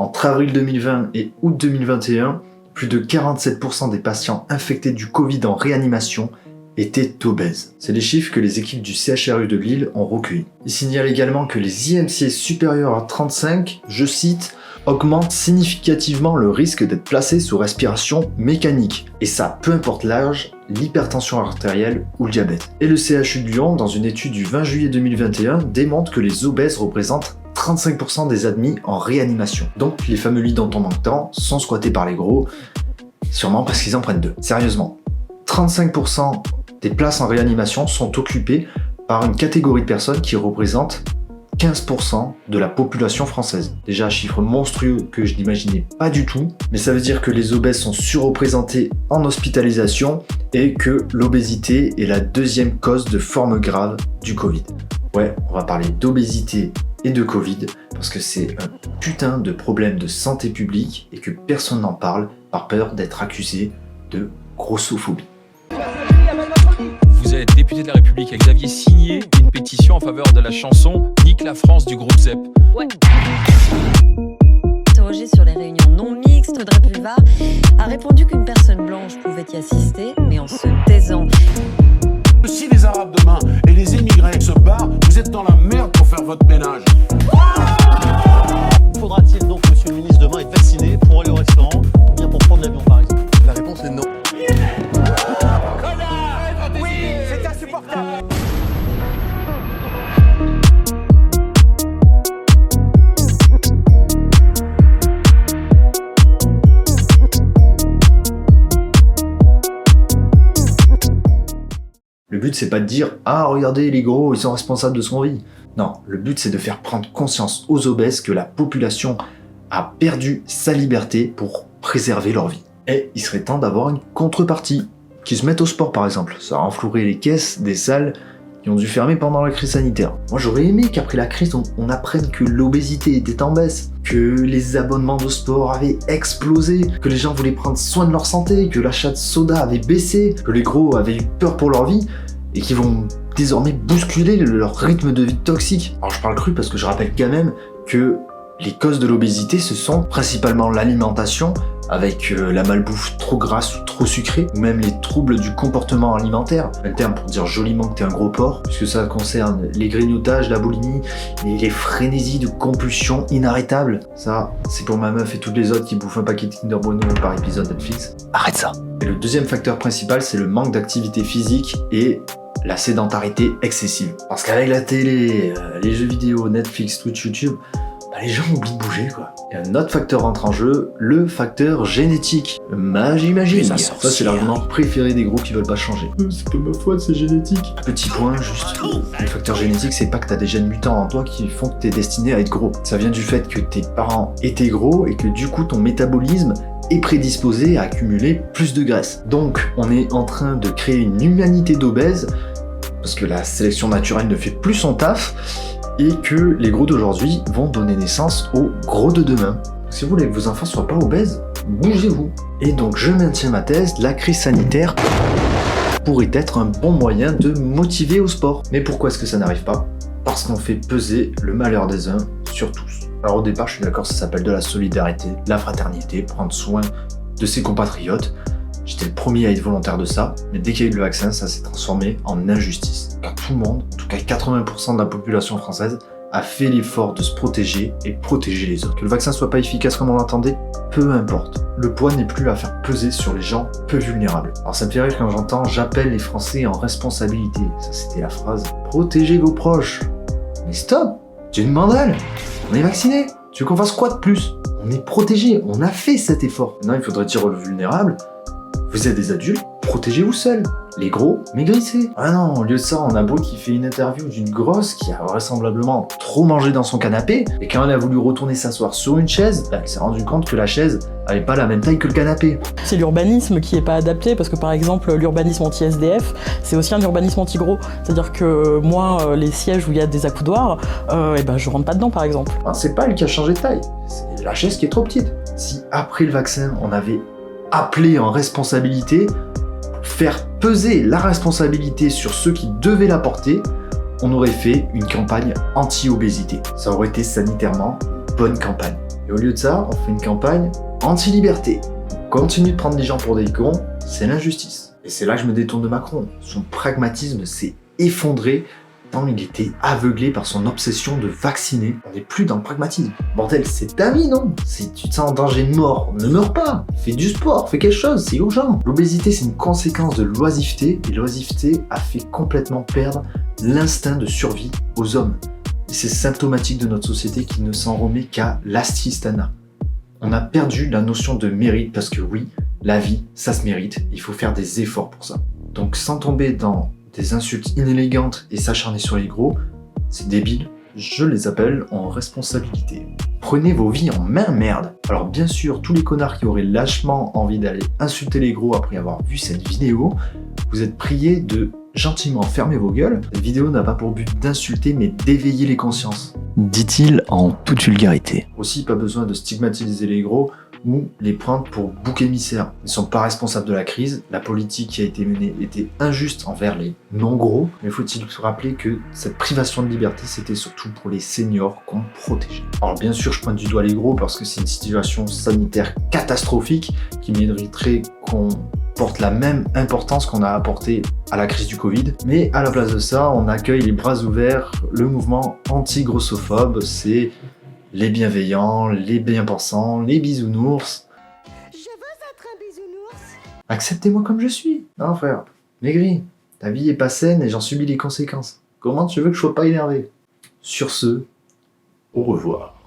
Entre avril 2020 et août 2021, plus de 47% des patients infectés du Covid en réanimation étaient obèses. C'est les chiffres que les équipes du CHRU de Lille ont recueillis. Ils signalent également que les IMC supérieurs à 35, je cite, augmentent significativement le risque d'être placés sous respiration mécanique. Et ça, peu importe l'âge, l'hypertension artérielle ou le diabète. Et le CHU de Lyon, dans une étude du 20 juillet 2021, démontre que les obèses représentent 35% des admis en réanimation. Donc les fameux lits dont on manque tant sont squattés par les gros, sûrement parce qu'ils en prennent deux. Sérieusement, 35% des places en réanimation sont occupées par une catégorie de personnes qui représente 15% de la population française. Déjà un chiffre monstrueux que je n'imaginais pas du tout, mais ça veut dire que les obèses sont surreprésentés en hospitalisation et que l'obésité est la deuxième cause de forme grave du Covid. Ouais, on va parler d'obésité et de Covid parce que c'est un putain de problème de santé publique et que personne n'en parle par peur d'être accusé de grossophobie. Vous êtes député de la République et que vous aviez signé une pétition en faveur de la chanson Nique la France du groupe ZEP. Ouais. Interrogé sur les réunions non mixtes, Audrey Pulvar a répondu qu'une personne blanche pouvait y assister, mais en se taisant. Si les Arabes demain et les émigrés se barrent, vous êtes dans la merde pour faire votre ménage. Faudra-t-il donc, monsieur le ministre, demain être vacciné pour aller au restaurant ou bien pour prendre l'avion par exemple? La réponse est non. Oui, c'est insupportable. Le but c'est pas de dire « Ah regardez les gros, ils sont responsables de ce qu'on vit ». Non, le but c'est de faire prendre conscience aux obèses que la population a perdu sa liberté pour préserver leur vie. Et il serait temps d'avoir une contrepartie, qui se mettent au sport par exemple. Ça a renfloué les caisses des salles qui ont dû fermer pendant la crise sanitaire. Moi j'aurais aimé qu'après la crise on apprenne que l'obésité était en baisse, que les abonnements de sport avaient explosé, que les gens voulaient prendre soin de leur santé, que l'achat de soda avait baissé, que les gros avaient eu peur pour leur vie et qui vont désormais bousculer leur rythme de vie toxique. Alors je parle cru parce que je rappelle quand même que les causes de l'obésité, ce sont principalement l'alimentation, avec la malbouffe trop grasse ou trop sucrée, ou même les troubles du comportement alimentaire, un terme pour dire joliment que t'es un gros porc, puisque ça concerne les grignotages, la boulimie, et les frénésies de compulsion inarrêtables. Ça, c'est pour ma meuf et toutes les autres qui bouffent un paquet de Kinder Bueno par épisode Netflix. Arrête ça. Et le deuxième facteur principal, c'est le manque d'activité physique et la sédentarité excessive. Parce qu'avec la télé, les jeux vidéo, Netflix, Twitch, YouTube, les gens oublient de bouger quoi. Et un autre facteur entre en jeu, le facteur génétique. J'imagine. Ça c'est l'argument préféré des groupes qui veulent pas changer. C'est pas ma faute, c'est génétique. Petit point juste. Le facteur génétique, c'est pas que t'as des gènes mutants en toi qui font que t'es destiné à être gros. Ça vient du fait que tes parents étaient gros et que du coup ton métabolisme est prédisposé à accumuler plus de graisse. Donc on est en train de créer une humanité d'obèses parce que la sélection naturelle ne fait plus son taf et que les gros d'aujourd'hui vont donner naissance aux gros de demain. Si vous voulez que vos enfants soient pas obèses, bougez-vous. Et donc je maintiens ma thèse, la crise sanitaire pourrait être un bon moyen de motiver au sport. Mais pourquoi est-ce que ça n'arrive pas? Parce qu'on fait peser le malheur des uns sur tous. Alors au départ, je suis d'accord, ça s'appelle de la solidarité, de la fraternité, prendre soin de ses compatriotes. J'étais le premier à être volontaire de ça, mais dès qu'il y a eu le vaccin, ça s'est transformé en injustice. Car tout le monde, en tout cas 80% de la population française, a fait l'effort de se protéger et protéger les autres. Que le vaccin soit pas efficace comme on l'entendait, peu importe. Le poids n'est plus à faire peser sur les gens peu vulnérables. Alors ça me fait rire quand j'entends « j'appelle les Français en responsabilité ». Ça c'était la phrase « protégez vos proches ». Mais stop, j'ai une mandale, on est vacciné. Tu veux qu'on fasse quoi de plus? On est protégé, on a fait cet effort. Maintenant il faudrait dire aux vulnérables, vous êtes des adultes, protégez-vous seuls. Les gros, maigrissez. Ah non, au lieu de ça, on a Beau qui fait une interview d'une grosse qui a vraisemblablement trop mangé dans son canapé, et quand elle a voulu retourner s'asseoir sur une chaise, elle s'est rendue compte que la chaise avait pas la même taille que le canapé. C'est l'urbanisme qui est pas adapté, parce que par exemple, l'urbanisme anti-SDF, c'est aussi un urbanisme anti-gros. C'est-à-dire que moi, les sièges où il y a des accoudoirs, je rentre pas dedans par exemple. Ah, c'est pas elle qui a changé de taille, c'est la chaise qui est trop petite. Si après le vaccin, on avait appelé en responsabilité, faire peser la responsabilité sur ceux qui devaient la porter, on aurait fait une campagne anti-obésité. Ça aurait été sanitairement une bonne campagne. Et au lieu de ça, on fait une campagne anti-liberté. On continue de prendre les gens pour des cons, c'est l'injustice. Et c'est là que je me détourne de Macron. Son pragmatisme s'est effondré tant il était aveuglé par son obsession de vacciner. On n'est plus dans le pragmatisme. Bordel, c'est ta vie, non? Si tu te sens en danger de mort, ne meurs pas. Fais du sport, fais quelque chose, c'est urgent. L'obésité, c'est une conséquence de l'oisiveté, et l'oisiveté a fait complètement perdre l'instinct de survie aux hommes. Et c'est symptomatique de notre société qui ne s'en remet qu'à l'assistanat. On a perdu la notion de mérite parce que oui, la vie, ça se mérite, il faut faire des efforts pour ça. Donc sans tomber dans des insultes inélégantes et s'acharner sur les gros, c'est débile, je les appelle en responsabilité. Prenez vos vies en main, merde. Alors bien sûr, tous les connards qui auraient lâchement envie d'aller insulter les gros après avoir vu cette vidéo, vous êtes priés de gentiment fermer vos gueules. Cette vidéo n'a pas pour but d'insulter mais d'éveiller les consciences. Dit-il en toute vulgarité. Aussi, pas besoin de stigmatiser les gros ou les prendre pour bouc émissaires. Ils ne sont pas responsables de la crise, la politique qui a été menée était injuste envers les non-gros, mais faut-il se rappeler que cette privation de liberté, c'était surtout pour les seniors qu'on protégeait. Alors bien sûr, je pointe du doigt les gros parce que c'est une situation sanitaire catastrophique qui mériterait qu'on porte la même importance qu'on a apporté à la crise du Covid, mais à la place de ça, on accueille les bras ouverts le mouvement anti-grossophobe, c'est les bienveillants, les bien-pensants, les bisounours. Je veux être un bisounours. Acceptez-moi comme je suis. Non frère, maigri, ta vie est pas saine et j'en subis les conséquences. Comment tu veux que je sois pas énervé? Sur ce, au revoir.